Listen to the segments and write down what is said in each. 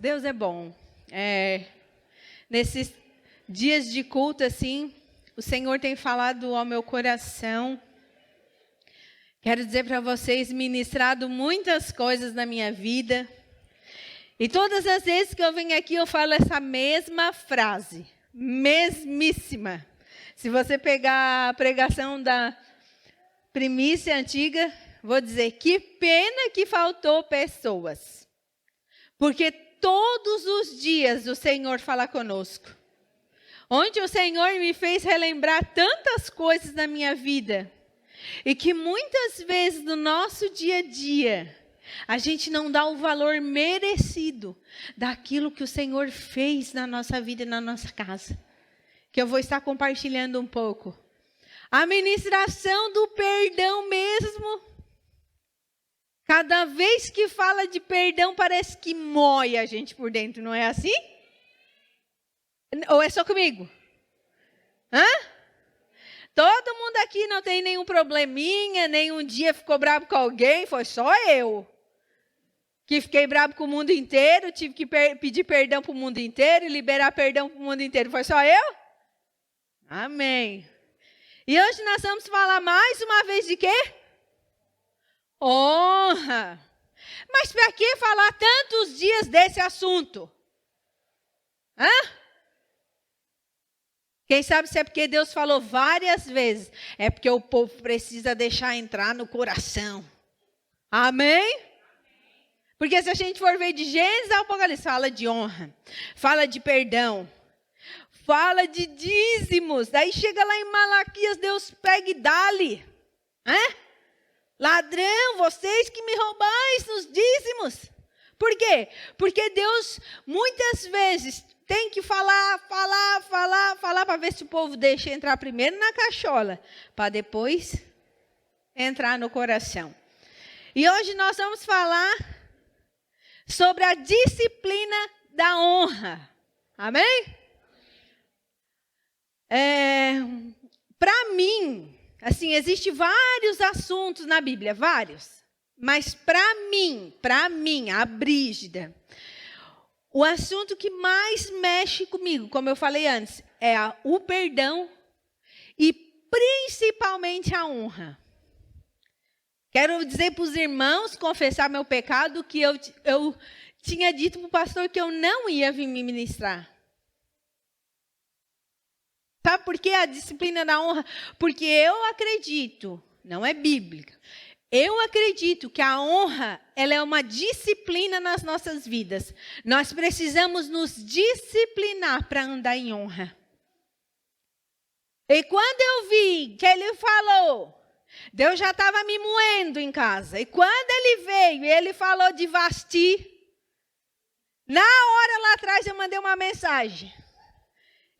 Deus é bom. Nesses dias de culto, assim, o Senhor tem falado ao meu coração. Quero dizer para vocês, ministrado muitas coisas na minha vida. E todas as vezes que eu venho aqui, eu falo essa mesma frase. Mesmíssima. Se você pegar a pregação da primícia antiga, vou dizer, que pena que faltou pessoas. Porque todos os dias o Senhor fala conosco. Onde o Senhor me fez relembrar tantas coisas na minha vida. E que muitas vezes no nosso dia a dia, a gente não dá o valor merecido daquilo que o Senhor fez na nossa vida e na nossa casa. Que eu vou estar compartilhando um pouco. A ministração do perdão mesmo. Cada vez que fala de perdão, parece que mói a gente por dentro, não é assim? Ou é só comigo? Todo mundo aqui não tem nenhum probleminha, nenhum dia ficou bravo com alguém, foi só eu. Que fiquei bravo com o mundo inteiro, tive que pedir perdão para o mundo inteiro e liberar perdão para o mundo inteiro. Foi só eu? Amém. E hoje nós vamos falar mais uma vez de quê? Honra. Mas para que falar tantos dias desse assunto? Quem sabe se é porque Deus falou várias vezes. É porque o povo precisa deixar entrar no coração. Amém? Porque se a gente for ver de Gênesis ao Apocalipse, fala de honra, fala de perdão, fala de dízimos. Daí chega lá em Malaquias, Deus pega e dá-lhe. Ladrão, vocês que me roubais nos dízimos. Por quê? Porque Deus muitas vezes tem que falar para ver se o povo deixa entrar primeiro na cachola, para depois entrar no coração. E hoje nós vamos falar sobre a disciplina da honra. Amém? Para mim, assim, existem vários assuntos na Bíblia, vários. Mas para mim, a Brígida, o assunto que mais mexe comigo, como eu falei antes, é o perdão e principalmente a honra. Quero dizer para os irmãos, confessar meu pecado, que eu tinha dito para o pastor que eu não ia vir me ministrar. Sabe por que a disciplina da honra? Porque eu acredito, não é bíblica, eu acredito que a honra, ela é uma disciplina nas nossas vidas. Nós precisamos nos disciplinar para andar em honra. E quando eu vi que ele falou, Deus já estava me moendo em casa. E quando ele veio e ele falou de Vasti, na hora lá atrás eu mandei uma mensagem.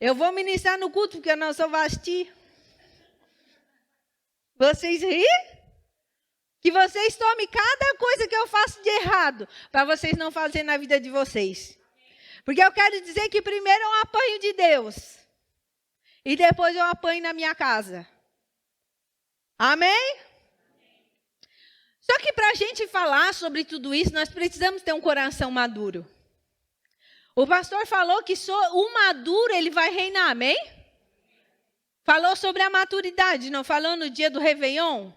Eu vou ministrar no culto porque eu não sou Vasti. Vocês riem? Que vocês tomem cada coisa que eu faço de errado, para vocês não fazerem na vida de vocês. Porque eu quero dizer que primeiro eu apanho de Deus. E depois eu apanho na minha casa. Amém? Só que para a gente falar sobre tudo isso, nós precisamos ter um coração maduro. O pastor falou que o maduro, ele vai reinar, amém? Falou sobre a maturidade, não falou no dia do Réveillon?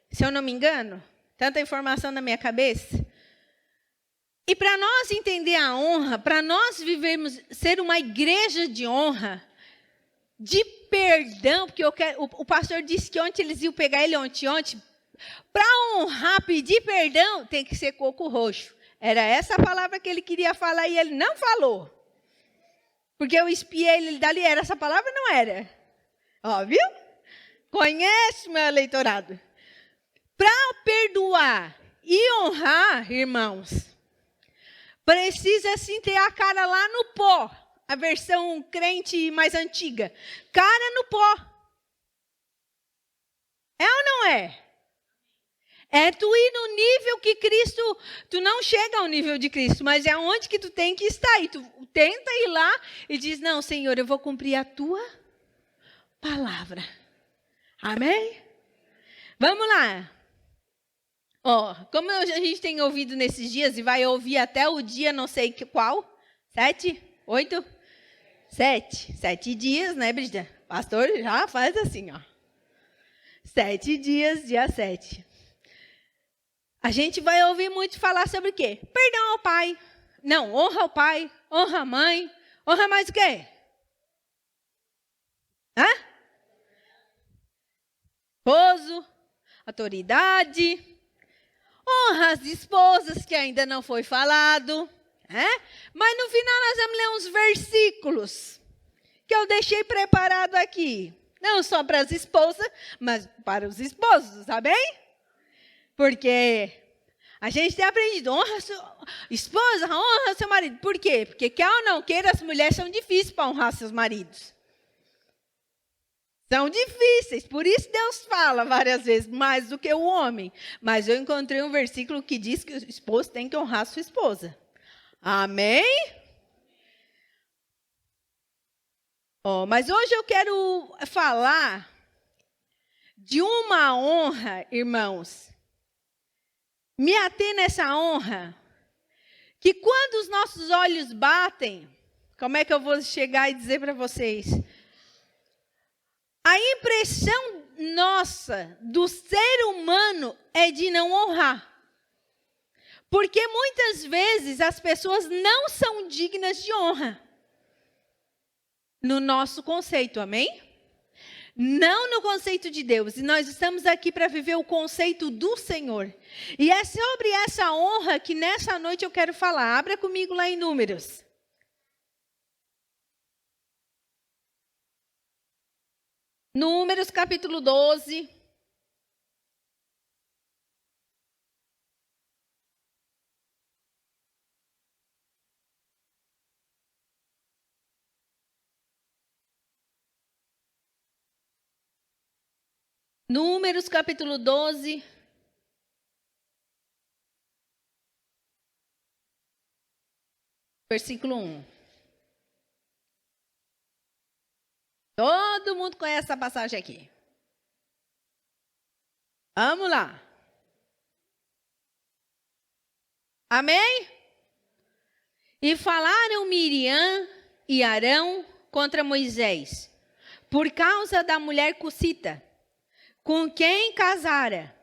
Se eu não me engano, tanta informação na minha cabeça. E para nós entender a honra, para nós vivermos, ser uma igreja de honra, de perdão, porque o pastor disse que ontem eles iam pegar ele ontem. Para honrar, pedir perdão, tem que ser coco roxo. Era essa a palavra que ele queria falar e ele não falou. Porque eu espiei ele dali, era essa palavra? Não era. Ó, viu? Conhece meu eleitorado. Para perdoar e honrar, irmãos, precisa sim ter a cara lá no pó. A versão crente mais antiga. Cara no pó. É ou não é? É tu ir no nível que Cristo, tu não chega ao nível de Cristo, mas é onde que tu tem que estar. E tu tenta ir lá e diz, não, Senhor, eu vou cumprir a tua palavra. Amém? Vamos lá. Como a gente tem ouvido nesses dias, e vai ouvir até o dia não sei qual, 7, 8, 7 dias, né, Brígida? Pastor já faz assim, 7 dias, dia 7. A gente vai ouvir muito falar sobre o quê? Perdão ao pai. Não, honra ao pai, honra a mãe, honra mais o quê? Esposo, autoridade, honra as esposas, que ainda não foi falado. Mas no final nós vamos ler uns versículos que eu deixei preparado aqui. Não só para as esposas, mas para os esposos, amém? Porque a gente tem aprendido, honra sua esposa, honra seu marido. Por quê? Porque quer ou não queira, as mulheres são difíceis para honrar seus maridos. São difíceis, por isso Deus fala várias vezes, mais do que o homem. Mas eu encontrei um versículo que diz que o esposo tem que honrar a sua esposa. Amém? Mas hoje eu quero falar de uma honra, irmãos. Me ater nessa honra, que quando os nossos olhos batem, como é que eu vou chegar e dizer para vocês? A impressão nossa do ser humano é de não honrar. Porque muitas vezes as pessoas não são dignas de honra. No nosso conceito, amém? Não no conceito de Deus. E nós estamos aqui para viver o conceito do Senhor. E é sobre essa honra que nessa noite eu quero falar. Abra comigo lá em Números. Números capítulo 12. Números capítulo 12. Versículo 1. Todo mundo conhece essa passagem aqui. Vamos lá. Amém? E falaram Miriam e Arão contra Moisés, por causa da mulher cussita, com quem casara,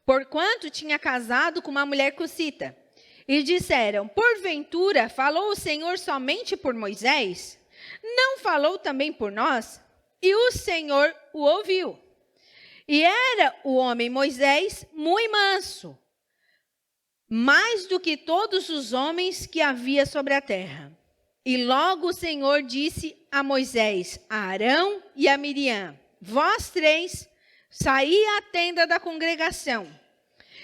porquanto tinha casado com uma mulher cussita. E disseram, porventura falou o Senhor somente por Moisés? Não falou também por nós? E o Senhor o ouviu. E era o homem Moisés muito manso, mais do que todos os homens que havia sobre a terra. E logo o Senhor disse a Moisés, a Arão e a Miriam, vós três, saí à tenda da congregação.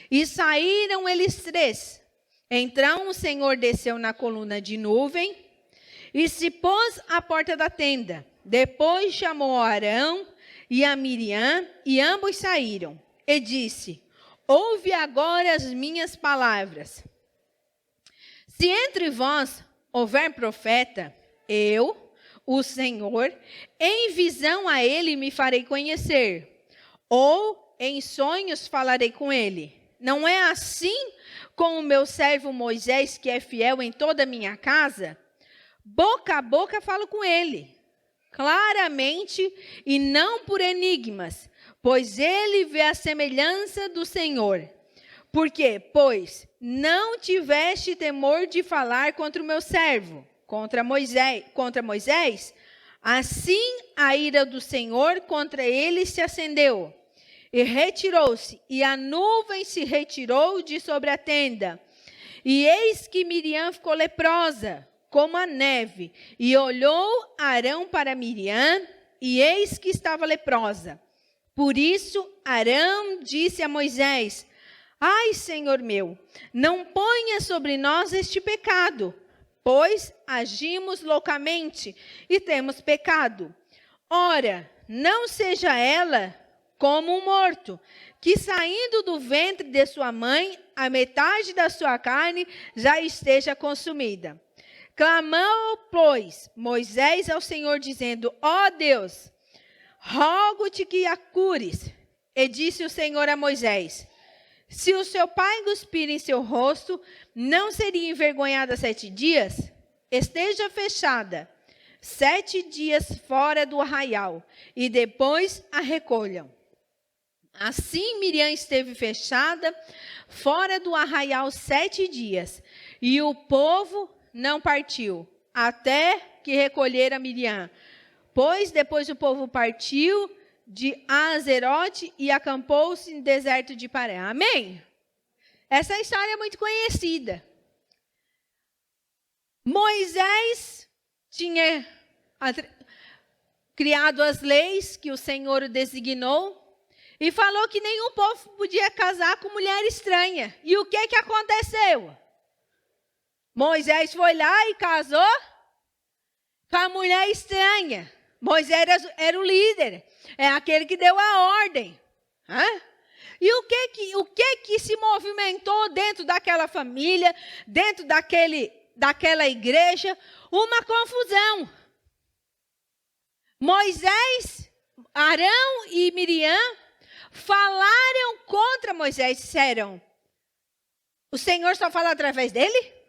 E saíram eles três. Então o Senhor desceu na coluna de nuvem e se pôs à porta da tenda. Depois chamou a Arão e a Miriam, e ambos saíram. E disse, ouve agora as minhas palavras. Se entre vós houver profeta, eu, o Senhor, em visão a ele me farei conhecer, ou em sonhos falarei com ele. Não é assim com o meu servo Moisés, que é fiel em toda a minha casa? Boca a boca falo com ele, claramente e não por enigmas, pois ele vê a semelhança do Senhor. Porque, pois, não tiveste temor de falar contra o meu servo, contra Moisés, assim a ira do Senhor contra ele se acendeu. E retirou-se, e a nuvem se retirou de sobre a tenda. E eis que Miriam ficou leprosa, como a neve. E olhou Arão para Miriam, e eis que estava leprosa. Por isso Arão disse a Moisés, ai, Senhor meu, não ponha sobre nós este pecado, pois agimos loucamente e temos pecado. Ora, não seja ela como um morto, que saindo do ventre de sua mãe, a metade da sua carne já esteja consumida. Clamou, pois, Moisés ao Senhor, dizendo, ó Deus, rogo-te que a cures. E disse o Senhor a Moisés, Se o seu pai cuspir em seu rosto, não seria envergonhada 7 dias? Esteja fechada 7 dias fora do arraial, e depois a recolham. Assim Miriam esteve fechada fora do arraial 7 dias, e o povo não partiu, até que recolhera Miriam. Pois depois o povo partiu de Azerote e acampou-se no deserto de Paré. Amém? Essa história é muito conhecida. Moisés tinha criado as leis que o Senhor designou e falou que nenhum povo podia casar com mulher estranha. E o que aconteceu? Moisés foi lá e casou com a mulher estranha. Moisés era o líder, é aquele que deu a ordem. E o que se movimentou dentro daquela família, dentro daquela igreja? Uma confusão. Moisés, Arão e Miriam falaram contra Moisés, disseram: o Senhor só fala através dele?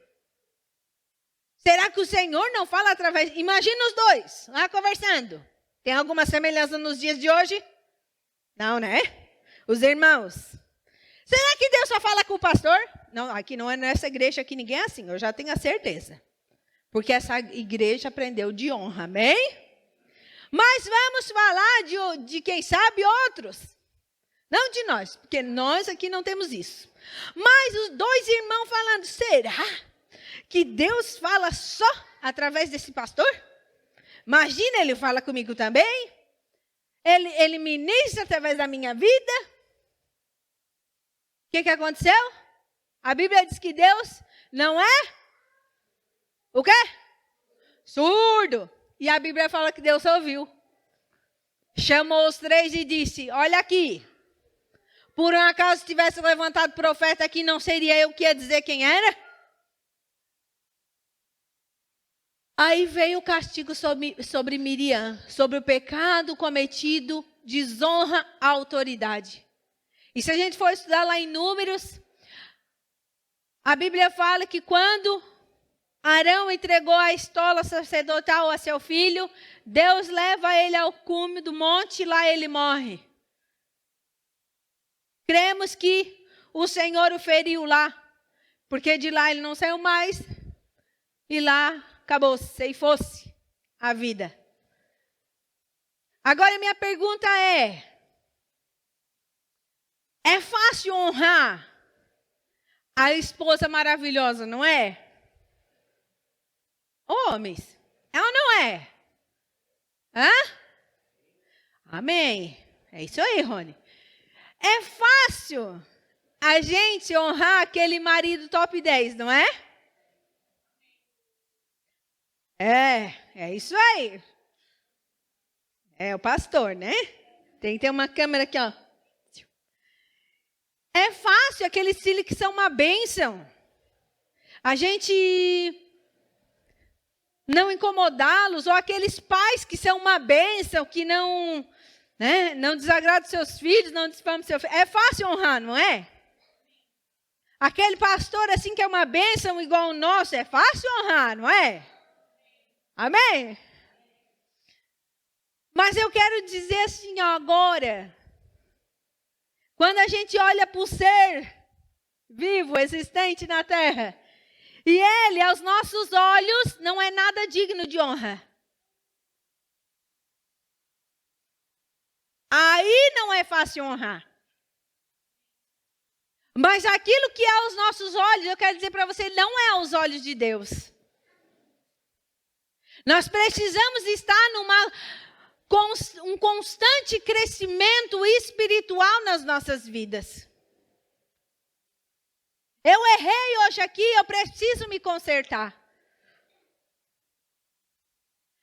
Será que o Senhor não fala através... Imagina os dois lá conversando. Tem alguma semelhança nos dias de hoje? Não, né? Os irmãos. Será que Deus só fala com o pastor? Não, aqui não é nessa igreja, aqui ninguém é assim, eu já tenho a certeza. Porque essa igreja aprendeu de honra, amém? Mas vamos falar de quem sabe outros. Não de nós, porque nós aqui não temos isso. Mas os dois irmãos falando, será que Deus fala só através desse pastor? Imagina, ele fala comigo também. Ele ministra através da minha vida. O que aconteceu? A Bíblia diz que Deus não é o quê? Surdo. E a Bíblia fala que Deus ouviu. Chamou os 3 e disse: olha aqui. Por um acaso tivesse levantado profeta aqui, não seria eu que ia dizer quem era? Aí veio o castigo sobre Miriam, sobre o pecado cometido, desonra à autoridade. E se a gente for estudar lá em Números, a Bíblia fala que quando Arão entregou a estola sacerdotal a seu filho, Deus leva ele ao cume do monte e lá ele morre. Cremos que o Senhor o feriu lá, porque de lá ele não saiu mais e lá acabou, se fosse a vida. Agora minha pergunta é fácil honrar a esposa maravilhosa, não é? Homens, é ou não é? Amém. É isso aí, Rony. É fácil a gente honrar aquele marido top 10, não é? É isso aí. É o pastor, né? Tem que ter uma câmera aqui, ó. É fácil aqueles filhos que são uma bênção. A gente não incomodá-los, ou aqueles pais que são uma bênção, que não desagradam seus filhos, não difamam seus filhos. É fácil honrar, não é? Aquele pastor assim que é uma bênção igual o nosso, é fácil honrar, não é? Amém? Mas eu quero dizer assim, ó, agora, quando a gente olha para o ser vivo, existente na terra, e ele, aos nossos olhos, não é nada digno de honra. Aí não é fácil honrar. Mas aquilo que é aos nossos olhos, eu quero dizer para você, não é aos olhos de Deus. Nós precisamos estar um constante crescimento espiritual nas nossas vidas. Eu errei hoje aqui, eu preciso me consertar.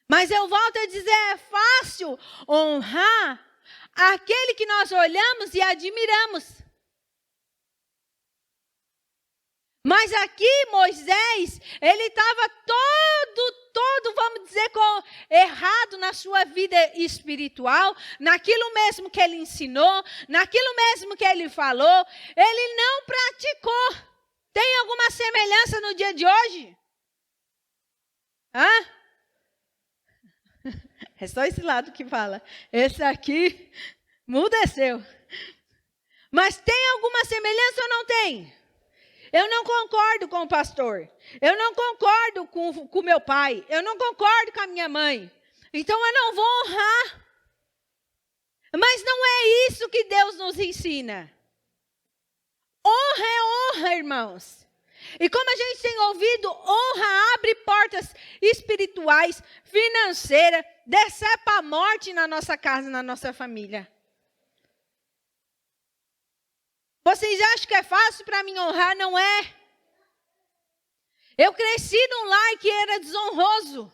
Mas eu volto a dizer, é fácil honrar aquele que nós olhamos e admiramos. Mas aqui Moisés, ele estava todo, vamos dizer, errado na sua vida espiritual, naquilo mesmo que ele ensinou, naquilo mesmo que ele falou, ele não praticou. Tem alguma semelhança no dia de hoje? Hã? É só esse lado que fala. Esse aqui mudeceu. Mas tem alguma semelhança ou não tem? Eu não concordo com o pastor. Eu não concordo com o meu pai. Eu não concordo com a minha mãe. Então eu não vou honrar. Mas não é isso que Deus nos ensina. Honra é honra, irmãos. E como a gente tem ouvido, honra abre portas espirituais, financeiras, decepa a morte na nossa casa, na nossa família. Vocês acham que é fácil para mim honrar? Não é. Eu cresci num lar que era desonroso.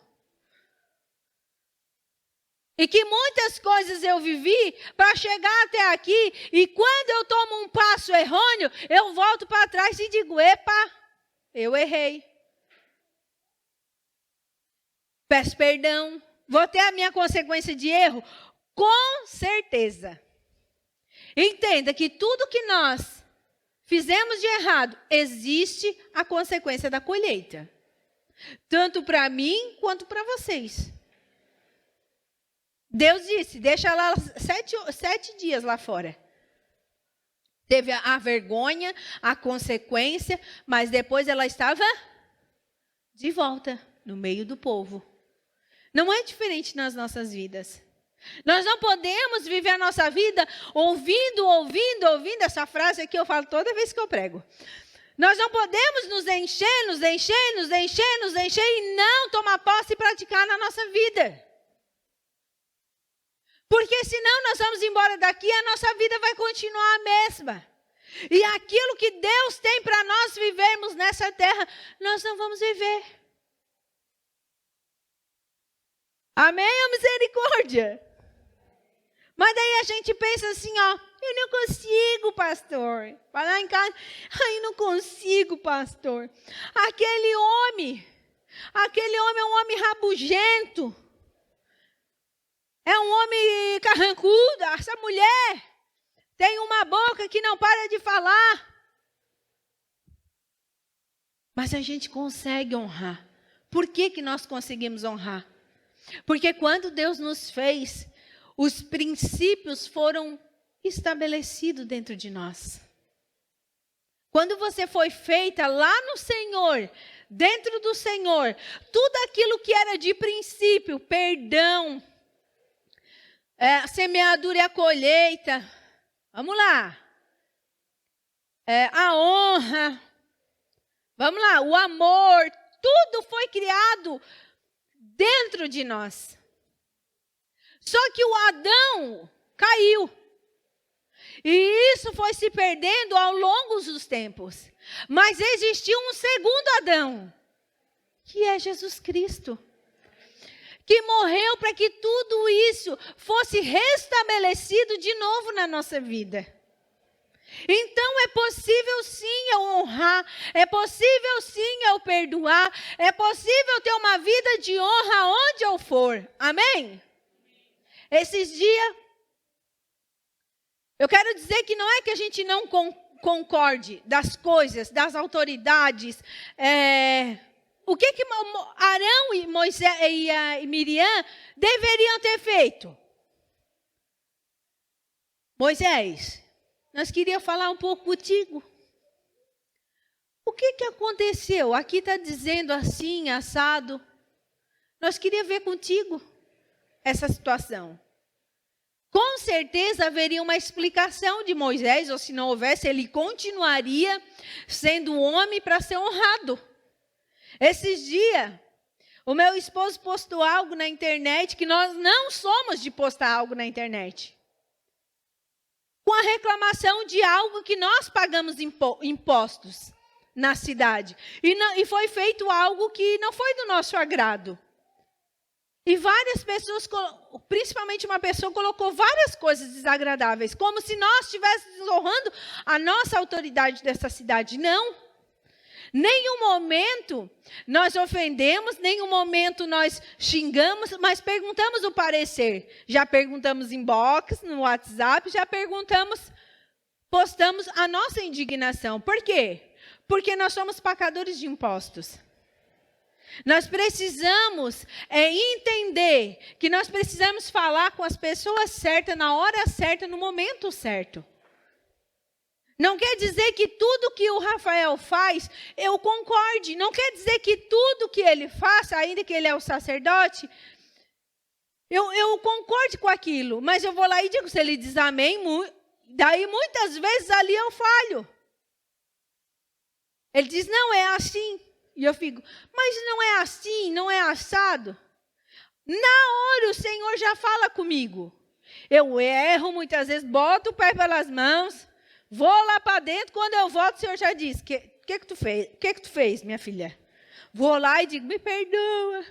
E que muitas coisas eu vivi para chegar até aqui. E quando eu tomo um passo errôneo, eu volto para trás e digo, epa, eu errei. Peço perdão. Vou ter a minha consequência de erro? Com certeza. Entenda que tudo que nós fizemos de errado, existe a consequência da colheita. Tanto para mim, quanto para vocês. Deus disse, deixa lá 7 dias lá fora. Teve a vergonha, a consequência, mas depois ela estava de volta no meio do povo. Não é diferente nas nossas vidas. Nós não podemos viver a nossa vida ouvindo. Essa frase aqui eu falo toda vez que eu prego. Nós não podemos nos encher e não tomar posse e praticar na nossa vida. Porque senão nós vamos embora daqui e a nossa vida vai continuar a mesma. E aquilo que Deus tem para nós vivermos nessa terra, nós não vamos viver. Amém ou misericórdia? Mas daí a gente pensa assim, ó, eu não consigo, pastor. Vai lá em casa, ai, não consigo, pastor. Aquele homem é um homem rabugento. É um homem carrancudo. Essa mulher tem uma boca que não para de falar. Mas a gente consegue honrar. Por que nós conseguimos honrar? Porque quando Deus nos fez, os princípios foram estabelecidos dentro de nós. Quando você foi feita lá no Senhor, dentro do Senhor, tudo aquilo que era de princípio, perdão, a semeadura e a colheita, vamos lá, a honra, vamos lá, o amor, tudo foi criado dentro de nós. Só que o Adão caiu. E isso foi se perdendo ao longo dos tempos. Mas existiu um segundo Adão, que é Jesus Cristo, que morreu para que tudo isso fosse restabelecido de novo na nossa vida. Então é possível sim eu honrar, é possível sim eu perdoar, é possível ter uma vida de honra onde eu for. Amém? Esses dias, eu quero dizer que não é que a gente não concorde das coisas, das autoridades. O que Arão e Moisés e Miriam deveriam ter feito? Moisés, nós queríamos falar um pouco contigo. O que aconteceu? Aqui está dizendo assim, assado. Nós queríamos ver contigo essa situação. Com certeza haveria uma explicação de Moisés, ou se não houvesse, ele continuaria sendo homem para ser honrado. Esses dias, o meu esposo postou algo na internet, que nós não somos de postar algo na internet. Com a reclamação de algo que nós pagamos impostos na cidade. E foi feito algo que não foi do nosso agrado. E várias pessoas, principalmente uma pessoa, colocou várias coisas desagradáveis, como se nós estivéssemos desonrando a nossa autoridade dessa cidade. Não. Nenhum momento nós ofendemos, nenhum momento nós xingamos, mas perguntamos o parecer. Já perguntamos em inbox, no WhatsApp, já perguntamos, postamos a nossa indignação. Por quê? Porque nós somos pagadores de impostos. Nós precisamos entender que nós precisamos falar com as pessoas certas, na hora certa, no momento certo. Não quer dizer que tudo que o Rafael faz, eu concorde. Não quer dizer que tudo que ele faça, ainda que ele é o sacerdote, eu concorde com aquilo. Mas eu vou lá e digo, se ele diz amém, daí muitas vezes ali eu falho. Ele diz, não, é assim. E eu fico, mas não é assim, não é assado. Na hora o Senhor já fala comigo. Eu erro muitas vezes, boto o pé pelas mãos, vou lá para dentro, quando eu volto o Senhor já diz, que tu fez? O que tu fez, minha filha? Vou lá e digo, me perdoa.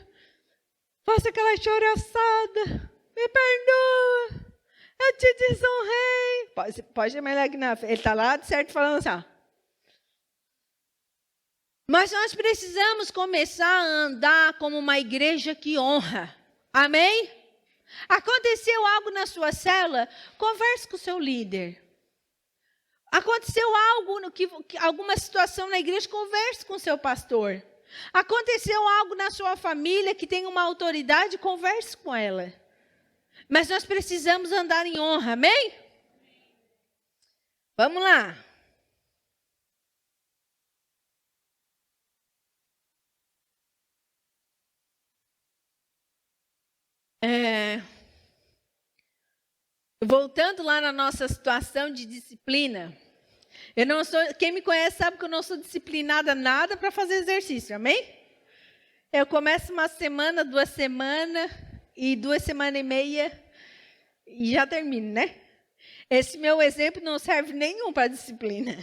Faço aquela choraçada, me perdoa. Eu te desonrei. Pode chamar ele aqui na frente. Ele está lá de certo falando assim, ó. Mas nós precisamos começar a andar como uma igreja que honra. Amém? Aconteceu algo na sua célula? Converse com o seu líder. Aconteceu algo, alguma situação na igreja? Converse com o seu pastor. Aconteceu algo na sua família que tem uma autoridade? Converse com ela. Mas nós precisamos andar em honra. Amém? Vamos lá. Voltando lá na nossa situação de disciplina, eu não sou, quem me conhece sabe que eu não sou disciplinada nada para fazer exercício, amém? Eu começo uma semana, 2 semanas e 2 semanas e meia e já termino, né? Esse meu exemplo não serve nenhum para disciplina.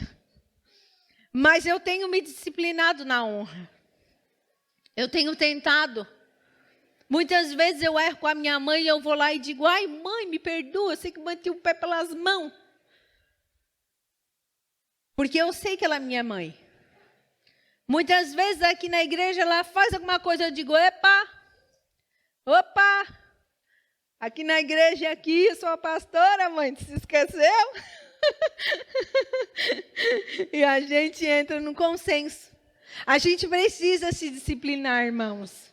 Mas eu tenho me disciplinado na honra. Eu tenho tentado. Muitas vezes eu erro com a minha mãe e eu vou lá e digo, ai mãe, me perdoa, eu sei que bati o pé pelas mãos. Porque eu sei que ela é minha mãe. Muitas vezes aqui na igreja ela faz alguma coisa, eu digo, opa, aqui na igreja aqui, eu sou a pastora, mãe, se esqueceu? E a gente entra no consenso. A gente precisa se disciplinar, irmãos.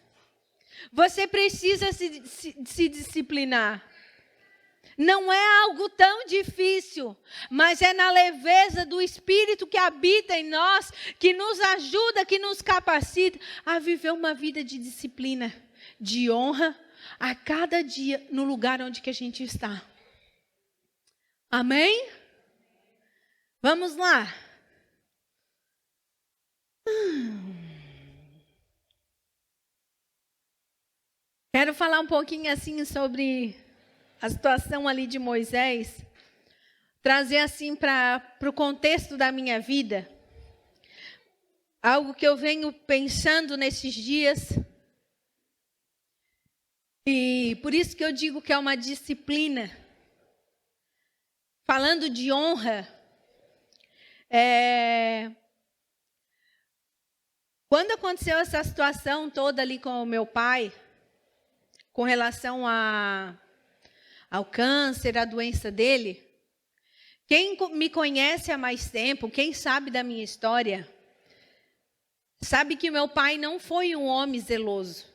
Você precisa se disciplinar. Não é algo tão difícil, mas é na leveza do Espírito que habita em nós, que nos ajuda, que nos capacita a viver uma vida de disciplina, de honra, a cada dia no lugar onde que a gente está. Amém? Vamos lá. Quero falar um pouquinho assim sobre a situação ali de Moisés, trazer assim para o contexto da minha vida, algo que eu venho pensando nesses dias, e por isso que eu digo que é uma disciplina. Falando de honra, quando aconteceu essa situação toda ali com o meu pai, com relação ao câncer, a doença dele, quem me conhece há mais tempo, quem sabe da minha história, sabe que meu pai não foi um homem zeloso.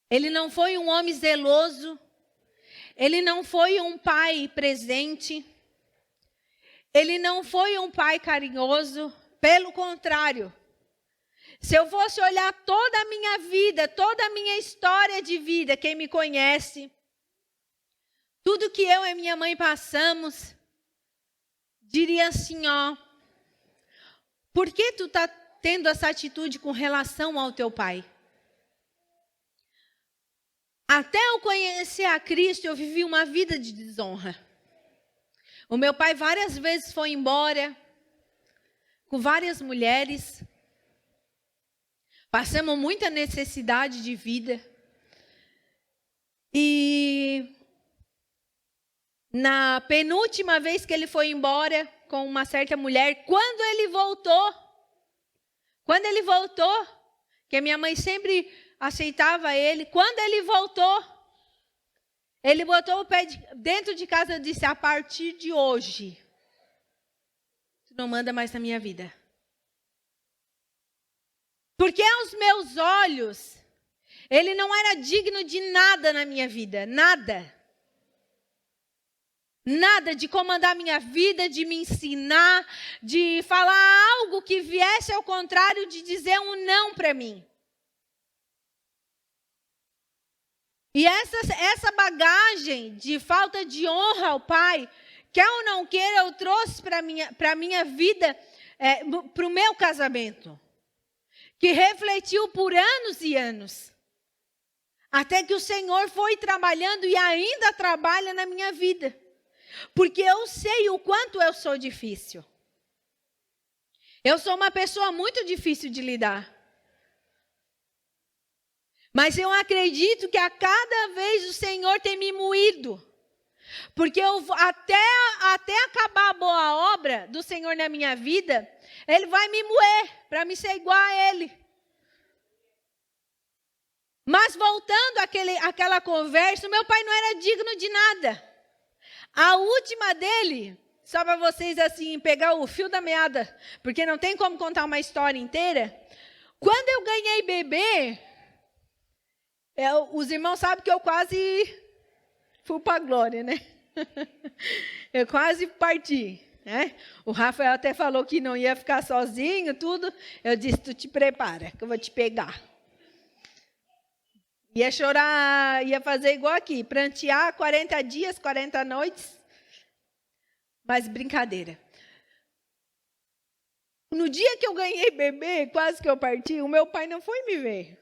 Ele não foi um homem zeloso, ele não foi um pai presente, ele não foi um pai carinhoso, pelo contrário. Se eu fosse olhar toda a minha vida, toda a minha história de vida, quem me conhece, tudo que eu e minha mãe passamos, diria assim, ó, por que tu tá tendo essa atitude com relação ao teu pai? Até eu conhecer a Cristo, eu vivi uma vida de desonra. O meu pai várias vezes foi embora, com várias mulheres. Passamos muita necessidade de vida. E na penúltima vez que ele foi embora com uma certa mulher, quando ele voltou, Quando ele voltou, que a minha mãe sempre aceitava ele, quando ele voltou, ele botou o pé dentro de casa e disse: a partir de hoje, tu não manda mais na minha vida. Porque aos meus olhos, ele não era digno de nada na minha vida, nada. Nada de comandar minha vida, de me ensinar, de falar algo que viesse ao contrário de dizer um não para mim. E essa bagagem de falta de honra ao pai, quer ou não queira, eu trouxe para a minha vida, para o meu casamento. Que refletiu por anos e anos. Até que o Senhor foi trabalhando e ainda trabalha na minha vida. Porque eu sei o quanto eu sou difícil. Eu sou uma pessoa muito difícil de lidar. Mas eu acredito que a cada vez o Senhor tem me moído. Porque até acabar a boa obra do Senhor na minha vida, Ele vai me moer para me ser igual a Ele. Mas voltando àquela conversa, o meu pai não era digno de nada. A última dele, só para vocês assim, pegar o fio da meada, porque não tem como contar uma história inteira. Quando eu ganhei bebê, os irmãos sabem que eu quase fui para a glória, né? Eu quase parti, né? O Rafael até falou que não ia ficar sozinho, tudo. Eu disse: tu te prepara, que eu vou te pegar. Ia chorar, ia fazer igual aqui, prantear 40 dias, 40 noites. Mas brincadeira. No dia que eu ganhei bebê, quase que eu parti, o meu pai não foi me ver.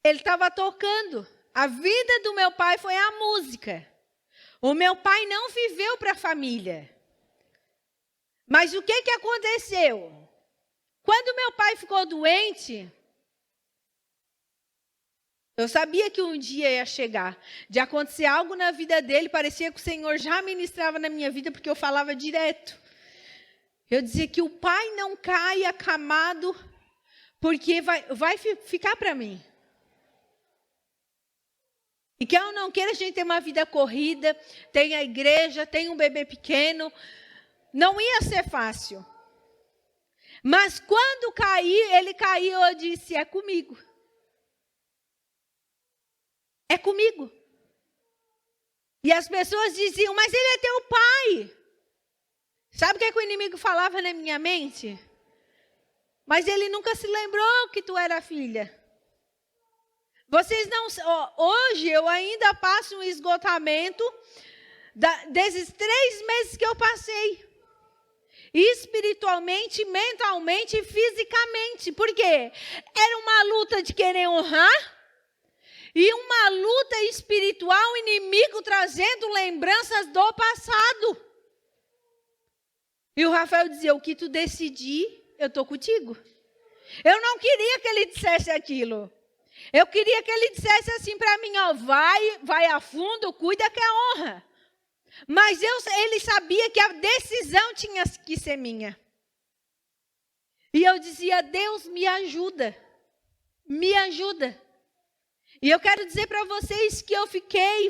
Ele estava tocando. A vida do meu pai foi a música. O meu pai não viveu para a família. Mas o que aconteceu? Quando meu pai ficou doente, eu sabia que um dia ia chegar, de acontecer algo na vida dele, parecia que o Senhor já ministrava na minha vida, porque eu falava direto. Eu dizia que o pai não cai acamado, porque vai ficar para mim. E que eu não queira a gente ter uma vida corrida, tem a igreja, tem um bebê pequeno, não ia ser fácil. Mas quando ele caiu, eu disse: é comigo. É comigo. E as pessoas diziam: mas ele é teu pai. Sabe o que o inimigo falava na minha mente? Mas ele nunca se lembrou que tu era filha. Vocês não... Hoje eu ainda passo um esgotamento desses 3 meses que eu passei. Espiritualmente, mentalmente e fisicamente. Por quê? Era uma luta de querer honrar. E uma luta espiritual, o inimigo trazendo lembranças do passado. E o Rafael dizia: o que tu decidir, eu estou contigo. Eu não queria que ele dissesse aquilo. Eu queria que ele dissesse assim para mim: ó, vai a fundo, cuida que é honra. Mas ele sabia que a decisão tinha que ser minha. E eu dizia: Deus, me ajuda. Me ajuda. E eu quero dizer para vocês que eu fiquei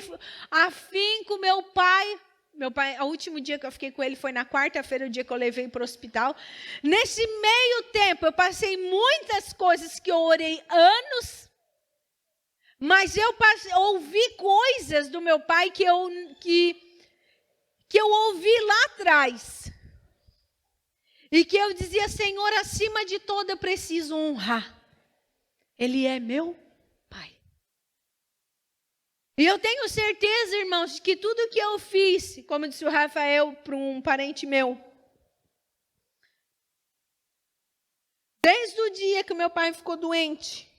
afim com meu pai. Meu pai, o último dia que eu fiquei com ele foi na quarta-feira, o dia que eu levei para o hospital. Nesse meio tempo, eu passei muitas coisas que eu orei anos. Mas eu ouvi coisas do meu pai que eu ouvi lá atrás. E que eu dizia: Senhor, acima de tudo eu preciso honrar. Ele é meu pai. E eu tenho certeza, irmãos, de que tudo que eu fiz, como disse o Rafael para um parente meu, desde o dia que meu pai ficou doente,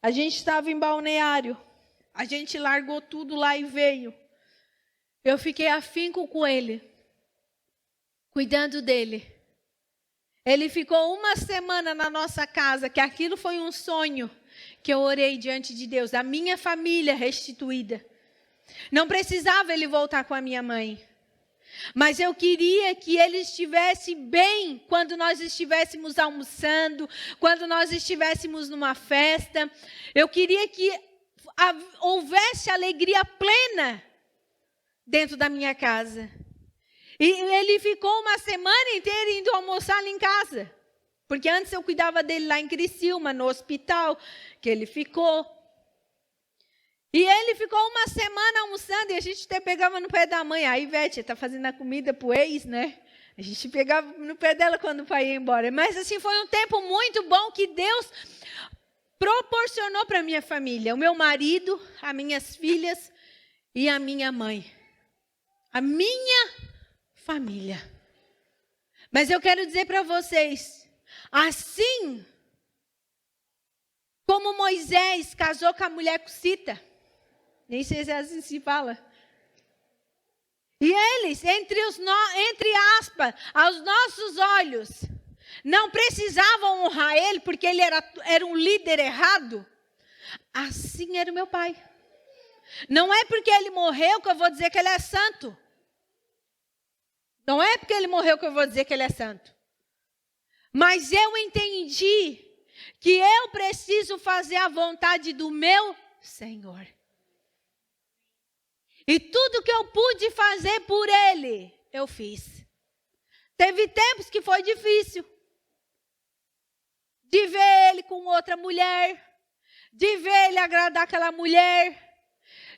a gente estava em Balneário, a gente largou tudo lá e veio. Eu fiquei afinco com ele, cuidando dele. Ele ficou 1 semana na nossa casa, que aquilo foi um sonho que eu orei diante de Deus, a minha família restituída. Não precisava ele voltar com a minha mãe. Mas eu queria que ele estivesse bem quando nós estivéssemos almoçando, quando nós estivéssemos numa festa. Eu queria que houvesse alegria plena dentro da minha casa. E ele ficou uma semana inteira indo almoçar ali em casa. Porque antes eu cuidava dele lá em Criciúma, no hospital, que ele ficou. E ele ficou uma semana almoçando e a gente até pegava no pé da mãe. Aí, Ivete, está fazendo a comida para o ex, né? A gente pegava no pé dela quando o pai ia embora. Mas assim, foi um tempo muito bom que Deus proporcionou para a minha família. O meu marido, as minhas filhas e a minha mãe. A minha família. Mas eu quero dizer para vocês, assim como Moisés casou com a mulher cuxita, nem sei se assim se fala. E eles, entre aspas, aos nossos olhos, não precisavam honrar ele porque ele era um líder errado. Assim era o meu pai. Não é porque ele morreu que eu vou dizer que ele é santo. Não é porque ele morreu que eu vou dizer que ele é santo. Mas eu entendi que eu preciso fazer a vontade do meu Senhor. E tudo que eu pude fazer por ele, eu fiz. Teve tempos que foi difícil. De ver ele com outra mulher. De ver ele agradar aquela mulher.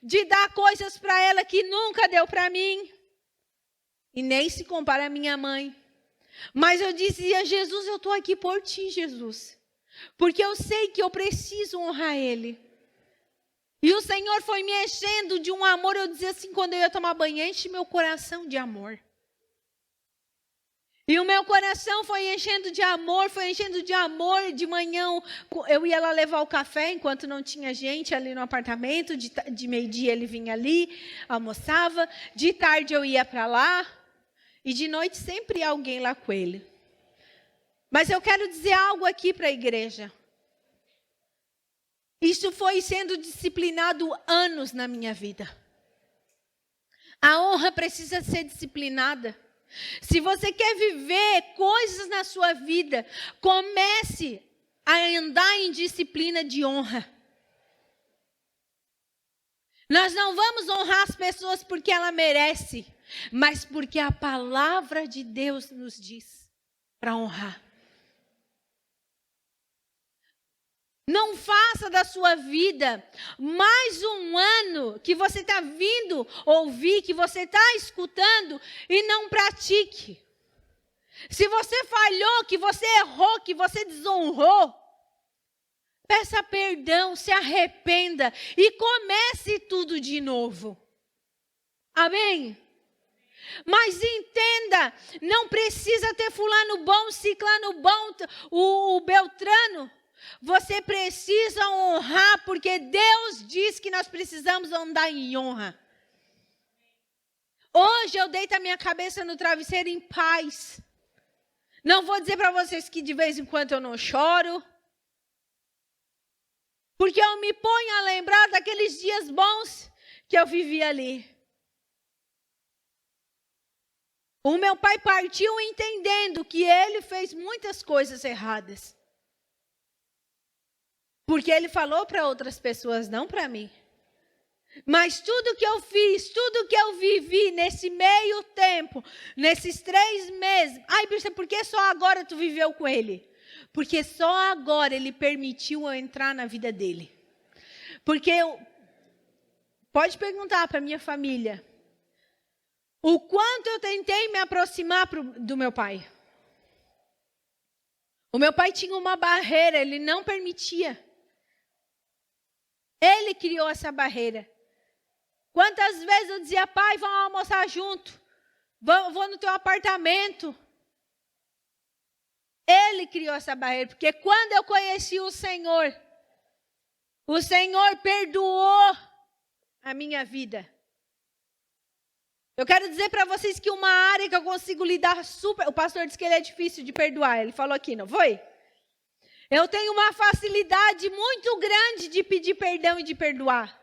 De dar coisas para ela que nunca deu para mim. E nem se compara à minha mãe. Mas eu dizia, Jesus, eu estou aqui por ti, Jesus. Porque eu sei que eu preciso honrar ele. E o Senhor foi me enchendo de um amor. Eu dizia assim, quando eu ia tomar banho, enche meu coração de amor. E o meu coração foi enchendo de amor, De manhã eu ia lá levar o café, enquanto não tinha gente ali no apartamento. De meio-dia ele vinha ali, almoçava. De tarde eu ia para lá. E de noite sempre ia alguém lá com ele. Mas eu quero dizer algo aqui para a igreja. Isso foi sendo disciplinado anos na minha vida. A honra precisa ser disciplinada. Se você quer viver coisas na sua vida, comece a andar em disciplina de honra. Nós não vamos honrar as pessoas porque ela merece, mas porque a palavra de Deus nos diz para honrar. Não faça da sua vida mais um ano que você está vindo ouvir, que você está escutando e não pratique. Se você falhou, que você errou, que você desonrou, peça perdão, se arrependa e comece tudo de novo. Amém? Mas entenda, não precisa ter fulano bom, ciclano bom, o Beltrano. Você precisa honrar, porque Deus diz que nós precisamos andar em honra. Hoje eu deito a minha cabeça no travesseiro em paz. Não vou dizer para vocês que de vez em quando eu não choro. Porque eu me ponho a lembrar daqueles dias bons que eu vivi ali. O meu pai partiu entendendo que ele fez muitas coisas erradas. Porque ele falou para outras pessoas, não para mim. Mas tudo que eu fiz, tudo que eu vivi nesse meio tempo, nesses 3 meses. Ai, Bíblia, por que só agora tu viveu com ele? Porque só agora ele permitiu eu entrar na vida dele. Porque pode perguntar para minha família. O quanto eu tentei me aproximar do meu pai. O meu pai tinha uma barreira, ele não permitia. Ele criou essa barreira. Quantas vezes eu dizia, pai, vamos almoçar junto. Vou no teu apartamento. Ele criou essa barreira. Porque quando eu conheci o Senhor perdoou a minha vida. Eu quero dizer para vocês que uma área que eu consigo lidar super... O pastor disse que ele é difícil de perdoar. Ele falou aqui, não foi? Eu tenho uma facilidade muito grande de pedir perdão e de perdoar.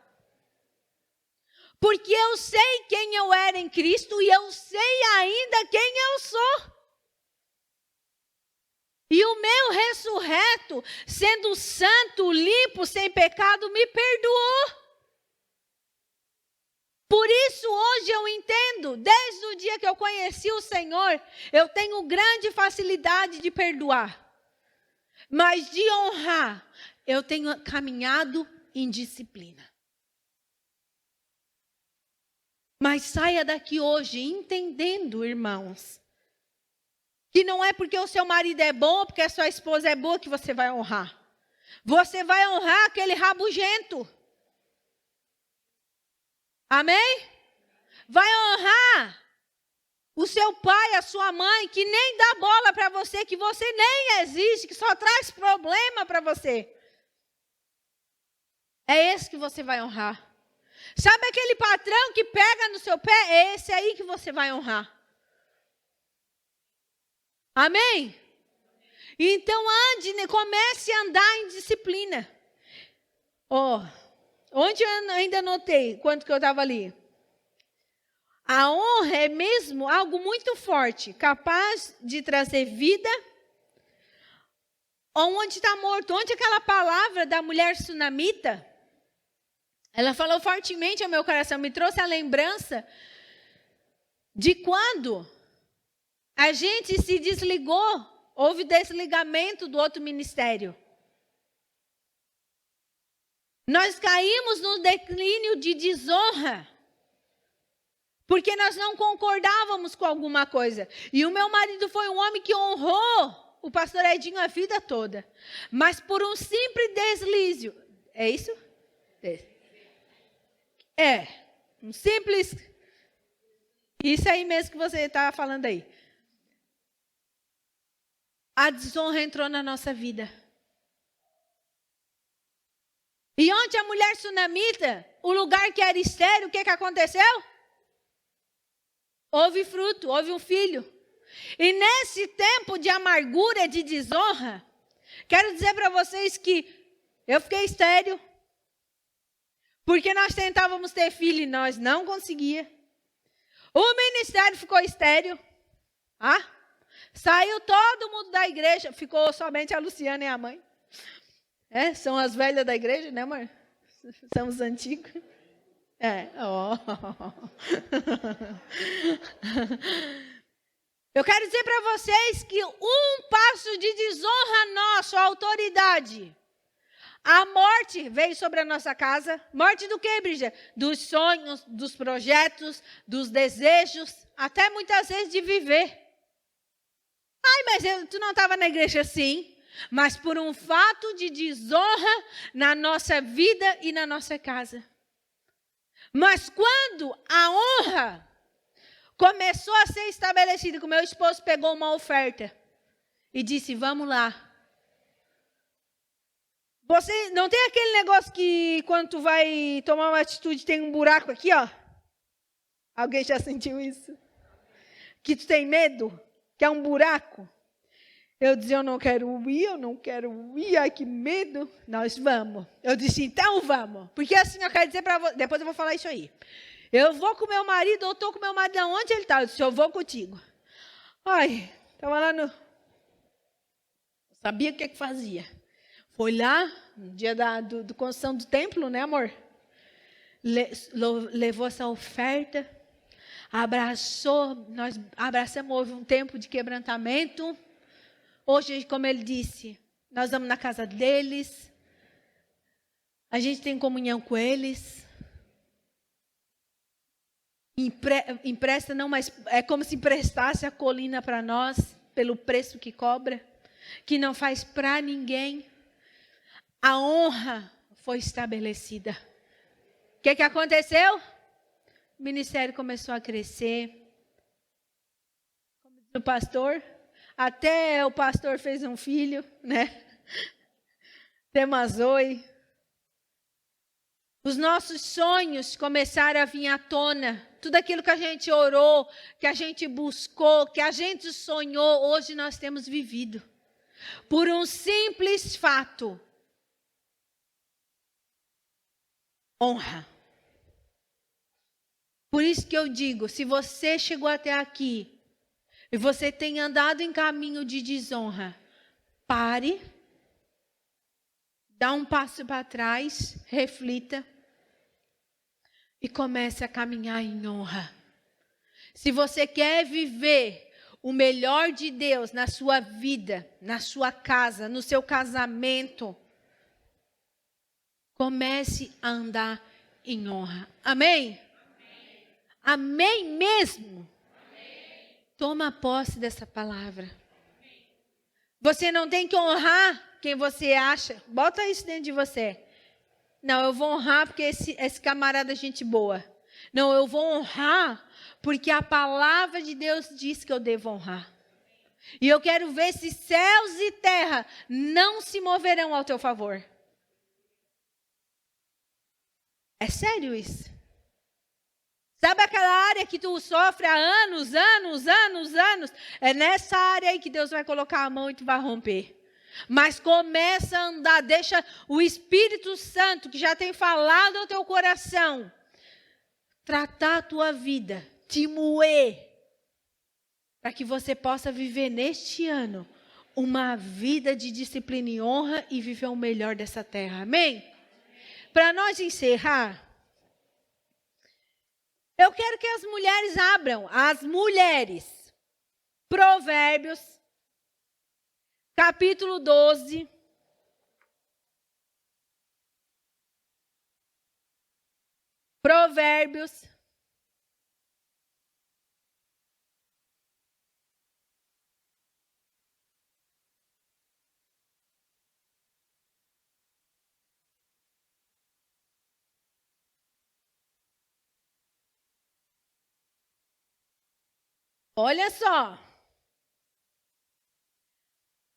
Porque eu sei quem eu era em Cristo e eu sei ainda quem eu sou. E o meu ressurreto, sendo santo, limpo, sem pecado, me perdoou. Por isso hoje eu entendo, desde o dia que eu conheci o Senhor, eu tenho grande facilidade de perdoar. Mas de honrar, eu tenho caminhado em disciplina. Mas saia daqui hoje entendendo, irmãos, que não é porque o seu marido é bom, porque a sua esposa é boa que você vai honrar. Você vai honrar aquele rabugento. Amém? Vai honrar o seu pai, a sua mãe, que nem dá bola para você, que você nem existe, que só traz problema para você. É esse que você vai honrar. Sabe aquele patrão que pega no seu pé? É esse aí que você vai honrar. Amém? Então comece a andar em disciplina. Ontem eu ainda notei, quanto que eu estava ali. A honra é mesmo algo muito forte, capaz de trazer vida onde está morto. Onde aquela palavra da mulher sunamita, ela falou fortemente ao meu coração, me trouxe a lembrança de quando a gente se desligou, houve desligamento do outro ministério. Nós caímos no declínio de desonra. Porque nós não concordávamos com alguma coisa. E o meu marido foi um homem que honrou o pastor Edinho a vida toda. Mas por um simples deslize. É isso? Um simples. Isso aí mesmo que você está falando aí. A desonra entrou na nossa vida. E onde a mulher sunamita, o lugar que era estéril, o que aconteceu? Houve fruto, houve um filho. E nesse tempo de amargura, de desonra, quero dizer para vocês que eu fiquei estéril. Porque nós tentávamos ter filho e nós não conseguíamos. O ministério ficou estéril. Saiu todo mundo da igreja, ficou somente a Luciana e a mãe. São as velhas da igreja, né, amor? São os antigos. Eu quero dizer para vocês que um passo de desonra nosso, a autoridade, a morte veio sobre a nossa casa. Morte do quê, Brígida? Dos sonhos, dos projetos, dos desejos, até muitas vezes de viver. Mas tu não estava na igreja assim. Mas por um fato de desonra na nossa vida e na nossa casa. Mas quando a honra começou a ser estabelecida, que o meu esposo pegou uma oferta e disse, vamos lá. Você não tem aquele negócio que quando tu vai tomar uma atitude tem um buraco aqui, ó? Alguém já sentiu isso? Que tu tem medo? Que é um buraco? Eu dizia, eu não quero ir, ai que medo. Nós vamos. Eu disse, então vamos. Porque assim eu quero dizer para você, depois eu vou falar isso aí. Eu vou com meu marido, eu estou com meu marido onde ele está. Eu disse, eu vou contigo. Estava lá no... Sabia o que fazia. Foi lá, no dia da construção do templo, né, amor? Levou essa oferta, abraçou, nós abraçamos, houve um tempo de quebrantamento. Hoje, como ele disse, nós vamos na casa deles, a gente tem comunhão com eles. Empresta não, mas é como se emprestasse a colina para nós, pelo preço que cobra, que não faz para ninguém. A honra foi estabelecida. O que aconteceu? O ministério começou a crescer. Como diz o pastor, até o pastor fez um filho, né? Temazoi. Os nossos sonhos começaram a vir à tona. Tudo aquilo que a gente orou, que a gente buscou, que a gente sonhou, hoje nós temos vivido. Por um simples fato. Honra. Por isso que eu digo, se você chegou até aqui e você tem andado em caminho de desonra, pare, dá um passo para trás, reflita e comece a caminhar em honra. Se você quer viver o melhor de Deus na sua vida, na sua casa, no seu casamento, comece a andar em honra. Amém? Amém mesmo? Amém. Toma posse dessa palavra. Você não tem que honrar quem você acha. Bota isso dentro de você. Não, eu vou honrar porque esse camarada é gente boa. Não, eu vou honrar porque a palavra de Deus diz que eu devo honrar. E eu quero ver se céus e terra não se moverão ao teu favor. É sério isso? Sabe aquela área que tu sofre há anos? É nessa área aí que Deus vai colocar a mão e tu vai romper. Mas começa a andar, deixa o Espírito Santo, que já tem falado ao teu coração, tratar a tua vida, te moer, para que você possa viver neste ano uma vida de disciplina e honra e viver o melhor dessa terra. Amém? Para nós encerrar, eu quero que as mulheres abram, Provérbios, capítulo 12. Provérbios. Olha só.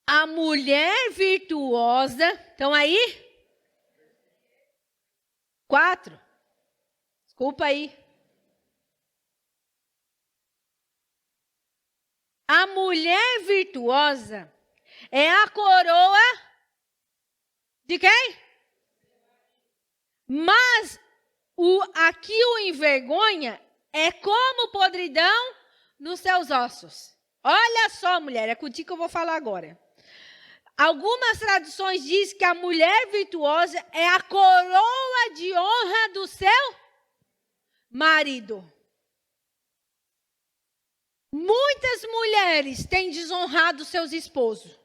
A mulher virtuosa. Estão aí? 4. Desculpa aí. A mulher virtuosa é a coroa de quem? Mas aqui o envergonha é como podridão nos seus ossos. Olha só, mulher, é contigo que eu vou falar agora. Algumas traduções dizem que a mulher virtuosa é a coroa de honra do seu marido. Muitas mulheres têm desonrado seus esposos.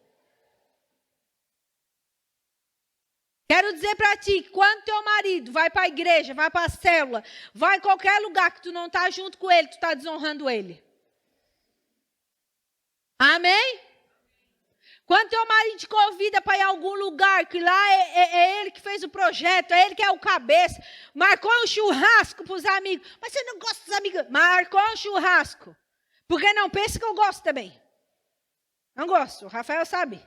Quero dizer para ti, quando teu marido vai para a igreja, vai para a célula, vai em qualquer lugar que tu não está junto com ele, tu está desonrando ele. Amém? Quando teu marido te convida para ir a algum lugar, que lá é ele que fez o projeto, é ele que é o cabeça, marcou um churrasco para os amigos. Mas você não gosta dos amigos? Marcou um churrasco. Porque não pensa que eu gosto também. Não gosto, o Rafael sabe.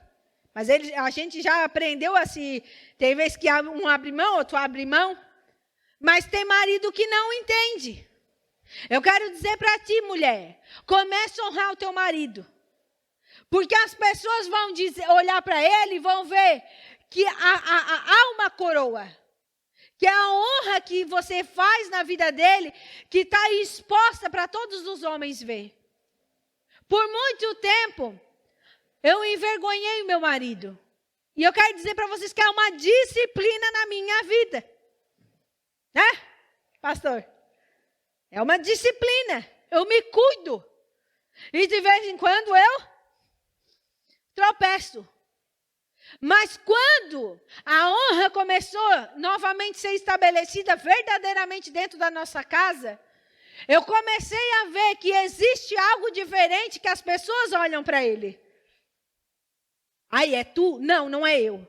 Mas a gente já aprendeu assim, tem vezes que um abre mão, outro abre mão. Mas tem marido que não entende. Eu quero dizer para ti, mulher, comece a honrar o teu marido. Porque as pessoas vão olhar para ele e vão ver que há uma coroa. Que é a honra que você faz na vida dele, que está exposta para todos os homens ver. Por muito tempo, eu envergonhei o meu marido. E eu quero dizer para vocês que é uma disciplina na minha vida. Né, pastor? É uma disciplina. Eu me cuido. E de vez em quando eu tropeço. Mas quando a honra começou novamente a ser estabelecida verdadeiramente dentro da nossa casa, eu comecei a ver que existe algo diferente que as pessoas olham para ele. Aí é tu? Não, não é eu.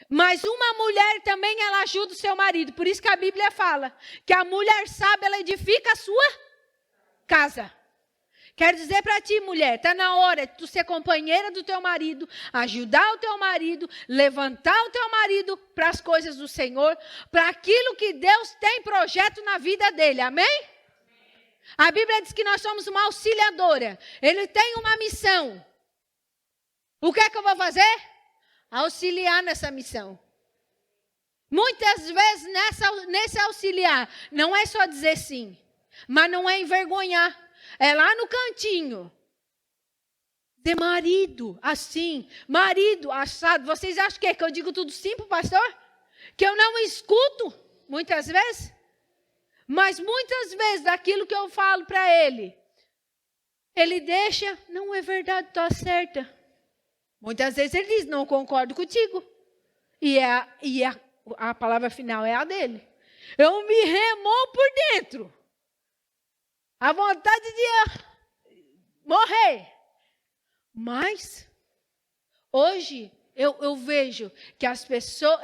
Mas uma mulher também, ela ajuda o seu marido. Por isso que a Bíblia fala que a mulher sábia, ela edifica a sua casa. Quero dizer para ti, mulher, está na hora de tu ser companheira do teu marido, ajudar o teu marido, levantar o teu marido para as coisas do Senhor, para aquilo que Deus tem projeto na vida dele, amém? A Bíblia diz que nós somos uma auxiliadora, ele tem uma missão. O que é que eu vou fazer? Auxiliar nessa missão. Muitas vezes nesse auxiliar, não é só dizer sim. Mas não é envergonhar. É lá no cantinho. De marido, assim, marido assado. Vocês acham que eu digo tudo sim para o pastor? Que eu não escuto, muitas vezes? Mas muitas vezes, daquilo que eu falo para ele deixa, não é verdade, está certa. Muitas vezes ele diz, não concordo contigo. E a palavra final é a dele. Eu me remou por dentro. A vontade de morrer. Mas, hoje, eu vejo que as pessoas...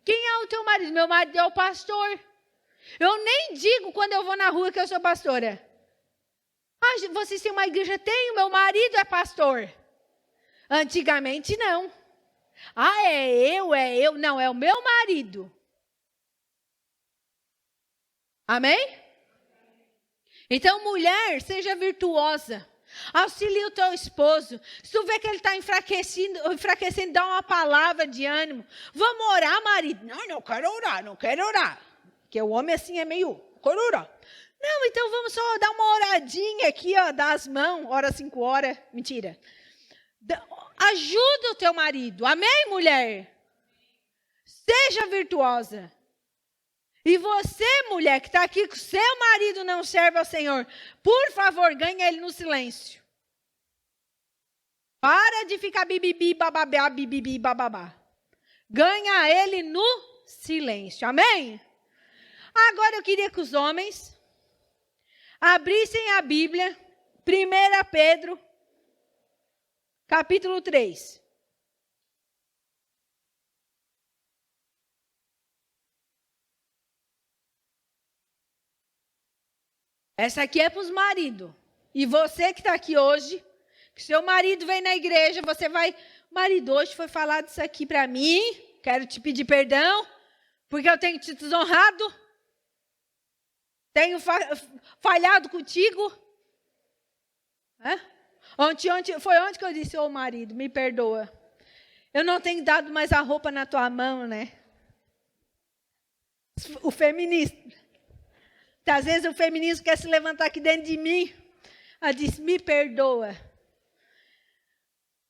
quem é o teu marido? Meu marido é o pastor. Eu nem digo quando eu vou na rua que eu sou pastora. Vocês têm uma igreja? Tenho, meu marido é pastor. Antigamente, não. É eu. Não, é o meu marido. Amém? Então, mulher, seja virtuosa. Auxilia o teu esposo. Se tu vê que ele está enfraquecendo, dá uma palavra de ânimo. Vamos orar, marido. Não quero orar. Porque o homem assim é meio, quero orar. Não, então vamos só dar uma oradinha aqui, dar as mãos, ora 5 horas. Mentira. Ajuda o teu marido. Amém, mulher? Seja virtuosa. E você, mulher, que está aqui, que seu marido não serve ao Senhor, por favor, ganha ele no silêncio. Para de ficar bibibi, bababá, bibibi, bababá. Ganha ele no silêncio. Amém? Agora eu queria que os homens abrissem a Bíblia, 1 Pedro, capítulo 3. Essa aqui é para os maridos. E você que está aqui hoje, que seu marido vem na igreja, você vai... Marido, hoje foi falado isso aqui para mim, quero te pedir perdão, porque eu tenho te desonrado, tenho falhado contigo. Foi ontem que eu disse, marido, me perdoa. Eu não tenho dado mais a roupa na tua mão, né? O feminista. Às vezes o feminismo quer se levantar aqui dentro de mim. Ela disse, me perdoa.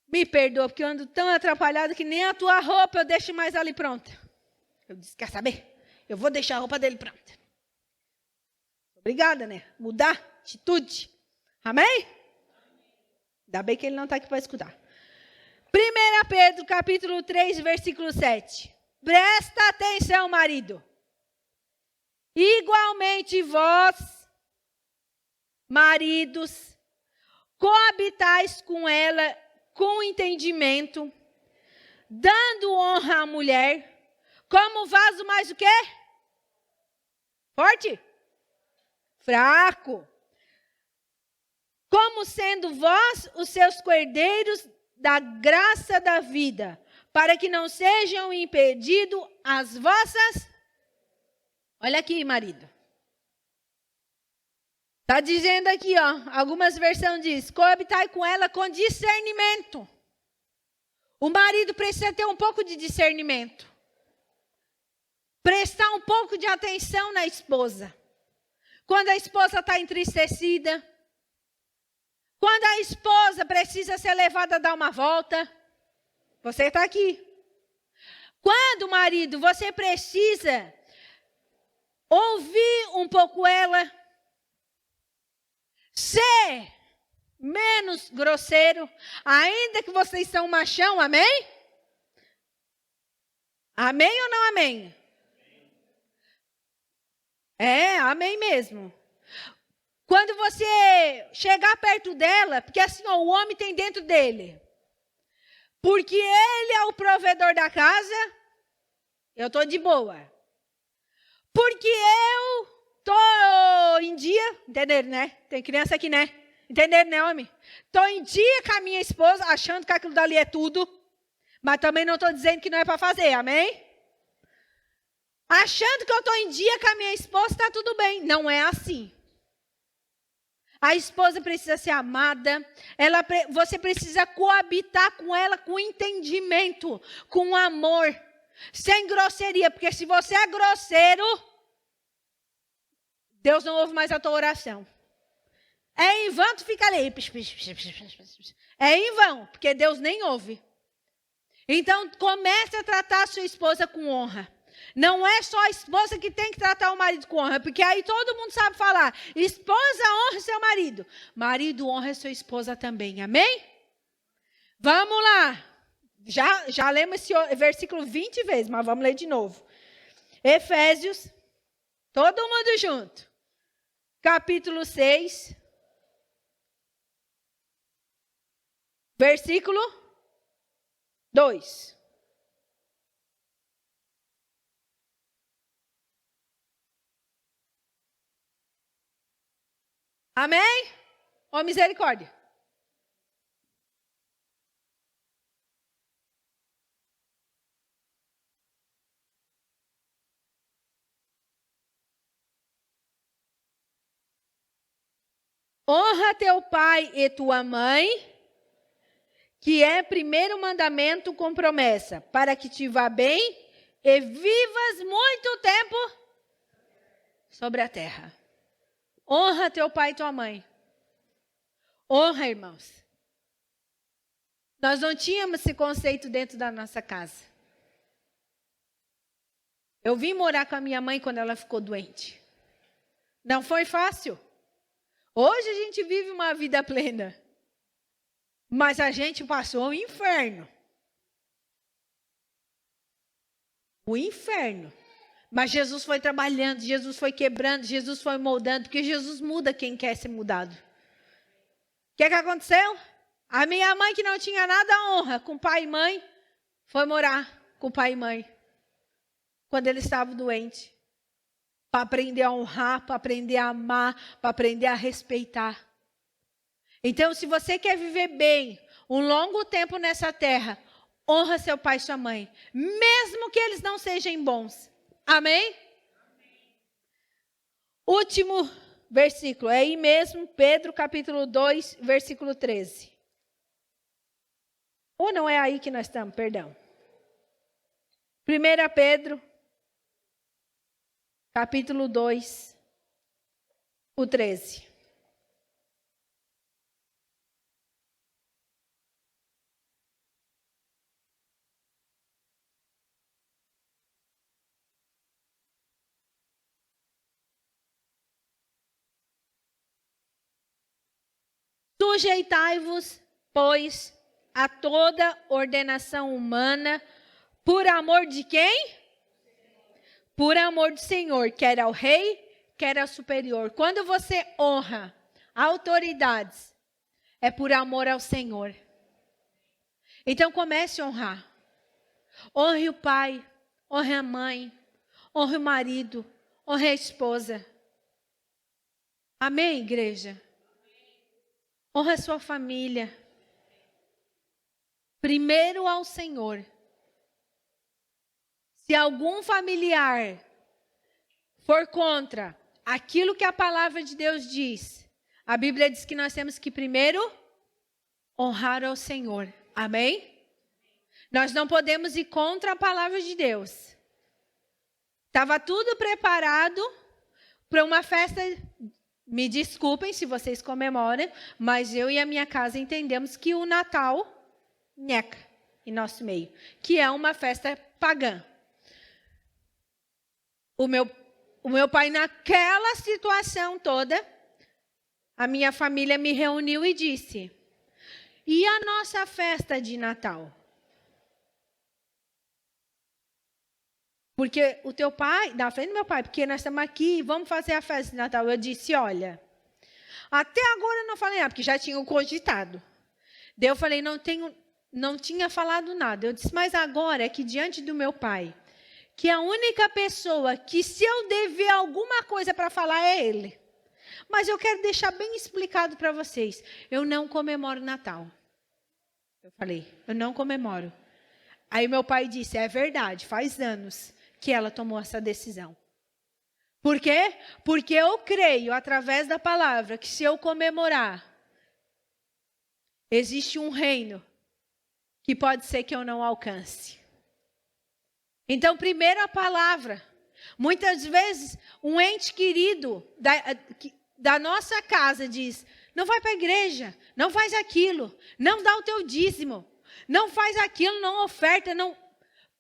Me perdoa, porque eu ando tão atrapalhada que nem a tua roupa eu deixo mais ali pronta. Eu disse, quer saber? Eu vou deixar a roupa dele pronta. Obrigada, né? Mudar atitude. Amém? Ainda bem que ele não está aqui para escutar. 1 Pedro, capítulo 3, versículo 7. Presta atenção, marido. Igualmente vós, maridos, coabitais com ela com entendimento, dando honra à mulher, como vaso mais o quê? Forte? Fraco. Como sendo vós os seus cordeiros da graça da vida, para que não sejam impedidos as vossas... Olha aqui, marido. Está dizendo aqui, algumas versões diz, coabitai com ela com discernimento. O marido precisa ter um pouco de discernimento. Prestar um pouco de atenção na esposa. Quando a esposa está entristecida. Quando a esposa precisa ser levada a dar uma volta. Você está aqui. Quando, marido, você precisa ouvir um pouco ela, ser menos grosseiro, ainda que vocês são machão, amém? Amém ou não amém? Amém mesmo. Quando você chegar perto dela, porque assim, o homem tem dentro dele, porque ele é o provedor da casa, eu estou de boa. Porque eu estou em dia, entenderam, né? Tem criança aqui, né? Entenderam, né, homem? Estou em dia com a minha esposa, achando que aquilo dali é tudo. Mas também não estou dizendo que não é para fazer, amém? Achando que eu estou em dia com a minha esposa, está tudo bem. Não é assim. A esposa precisa ser amada. Você precisa coabitar com ela com entendimento, com amor. Sem grosseria, porque se você é grosseiro, Deus não ouve mais a tua oração. É em vão, tu fica ali. É em vão, porque Deus nem ouve. Então, comece a tratar a sua esposa com honra. Não é só a esposa que tem que tratar o marido com honra, porque aí todo mundo sabe falar. Esposa honra seu marido. Marido honra sua esposa também, amém? Vamos lá. Já lemos esse versículo 20 vezes, mas vamos ler de novo. Efésios, todo mundo junto. Capítulo 6. Versículo 2. Amém? Ó misericórdia. Honra teu pai e tua mãe, que é primeiro mandamento com promessa, para que te vá bem e vivas muito tempo sobre a terra. Honra teu pai e tua mãe. Honra, irmãos. Nós não tínhamos esse conceito dentro da nossa casa. Eu vim morar com a minha mãe quando ela ficou doente. Não foi fácil. Hoje a gente vive uma vida plena. Mas a gente passou o inferno. O inferno. Mas Jesus foi trabalhando, Jesus foi quebrando, Jesus foi moldando, porque Jesus muda quem quer ser mudado. O que aconteceu? A minha mãe, que não tinha nada a honra com pai e mãe, foi morar com pai e mãe. Quando eles estavam doentes. Para aprender a honrar, para aprender a amar, para aprender a respeitar. Então, se você quer viver bem, um longo tempo nessa terra, honra seu pai e sua mãe. Mesmo que eles não sejam bons. Amém? Último versículo, é aí mesmo, Pedro capítulo 2, versículo 13. Ou não é aí que nós estamos, perdão. 1 Pedro, capítulo 2, o 13. Sujeitai-vos, pois, a toda ordenação humana, por amor de quem? Por amor do Senhor, quer ao rei, quer ao superior. Quando você honra autoridades, é por amor ao Senhor. Então comece a honrar. Honre o pai, honre a mãe, honre o marido, honre a esposa. Amém, igreja? Honra a sua família. Primeiro ao Senhor. Se algum familiar for contra aquilo que a palavra de Deus diz, a Bíblia diz que nós temos que primeiro honrar ao Senhor. Amém? Nós não podemos ir contra a palavra de Deus. Estava tudo preparado para uma festa. Me desculpem se vocês comemoram, mas eu e a minha casa entendemos que o Natal, nheca, em nosso meio, que é uma festa pagã. O meu pai, naquela situação toda, a minha família me reuniu e disse: e a nossa festa de Natal? Porque o teu pai, na frente do meu pai, porque nós estamos aqui, vamos fazer a festa de Natal. Eu disse: olha, até agora eu não falei nada, porque já tinham cogitado. Daí eu falei, não tinha falado nada. Eu disse, mas agora é que diante do meu pai, que a única pessoa que se eu dever alguma coisa para falar é ele. Mas eu quero deixar bem explicado para vocês, eu não comemoro Natal. Eu falei, eu não comemoro. Aí meu pai disse, é verdade, faz anos que ela tomou essa decisão. Por quê? Porque eu creio, através da palavra, que se eu comemorar, existe um reino que pode ser que eu não alcance. Então, primeiro a palavra. Muitas vezes, um ente querido da nossa casa diz: não vai para a igreja, não faz aquilo, não dá o teu dízimo, não faz aquilo, não oferta, não.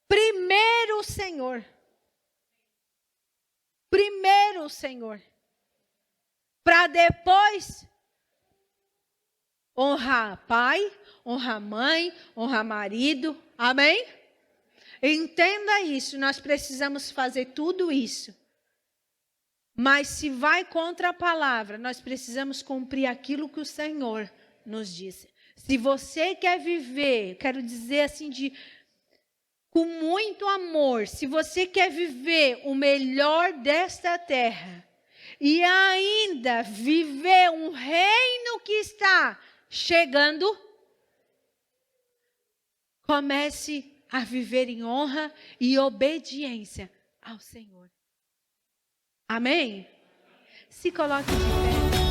Primeiro o Senhor. Primeiro o Senhor. Para depois honrar pai, honrar mãe, honrar marido. Amém? Entenda isso, nós precisamos fazer tudo isso. Mas se vai contra a palavra, nós precisamos cumprir aquilo que o Senhor nos disse. Se você quer viver, quero dizer assim, com muito amor, se você quer viver o melhor desta terra, e ainda viver um reino que está chegando, comece a viver em honra e obediência ao Senhor. Amém? Se coloque de pé.